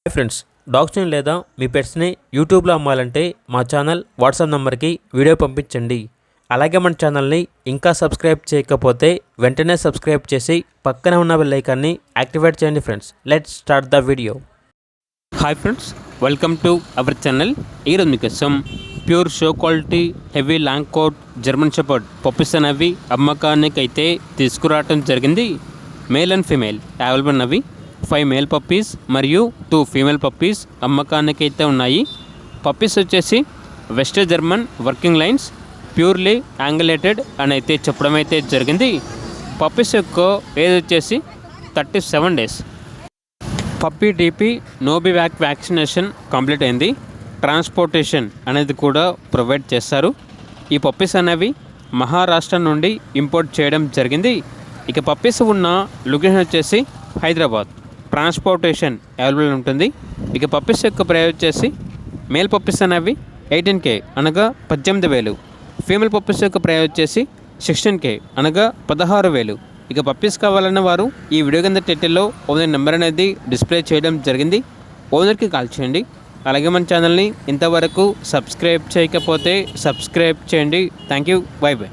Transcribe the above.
Hi friends, డాగ్స్ని లేదా మీ పెట్స్ని యూట్యూబ్లో అమ్మాలంటే మా ఛానల్ వాట్సాప్ నెంబర్కి వీడియో పంపించండి. అలాగే మన ఛానల్ని ఇంకా సబ్స్క్రైబ్ చేయకపోతే వెంటనే సబ్స్క్రైబ్ చేసి పక్కనే ఉన్న బెల్ ఐకాన్ని యాక్టివేట్ చేయండి. Friends, let's start the video. Hi friends, welcome to our channel. ఈరోజు మీకోసం pure show quality heavy long coat German shepherd puppies అనేవి అమ్మకానికి అయితే తీసుకురావడం జరిగింది. మేల్ అండ్ ఫీమేల్ అవైలబుల్ ఉన్నవి. 5 మేల్ పప్పీస్ మరియు 2 ఫీమేల్ పప్పీస్ అమ్మకానికి అయితే ఉన్నాయి. పప్పీస్ వచ్చేసి west German working lines purely angulated అని అయితే చెప్పడం అయితే జరిగింది. పప్పీస్ యొక్క ఏజ్ వచ్చేసి 37 days. Puppy DP Nobivac vaccination complete అయింది. ట్రాన్స్పోర్టేషన్ అనేది కూడా ప్రొవైడ్ చేస్తారు. ఈ పప్పీస్ అనేవి మహారాష్ట్ర నుండి ఇంపోర్ట్ చేయడం జరిగింది. ఇక పప్పీస్ ఉన్న లొకేషన్ వచ్చేసి హైదరాబాద్. ట్రాన్స్పోర్టేషన్ అవైలబుల్ ఉంటుంది. ఇక పప్పీస్ యొక్క ప్రైస్ వచ్చేసి మేల్ పప్పీస్ అనేవి 18K అనగా 18,000. ఫీమేల్ పప్పీస్ యొక్క ప్రైస్ వచ్చేసి 16K అనగా 16,000. ఇక పప్పీస్ కావాలన్న వారు ఈ వీడియో కింద టైటిల్లో ఓనర్ నెంబర్ అనేది డిస్ప్లే చేయడం జరిగింది. ఓనర్కి కాల్ చేయండి. అలాగే మన ఛానల్ని ఇంతవరకు సబ్స్క్రైబ్ చేయకపోతే సబ్స్క్రైబ్ చేయండి. Thank you. By by.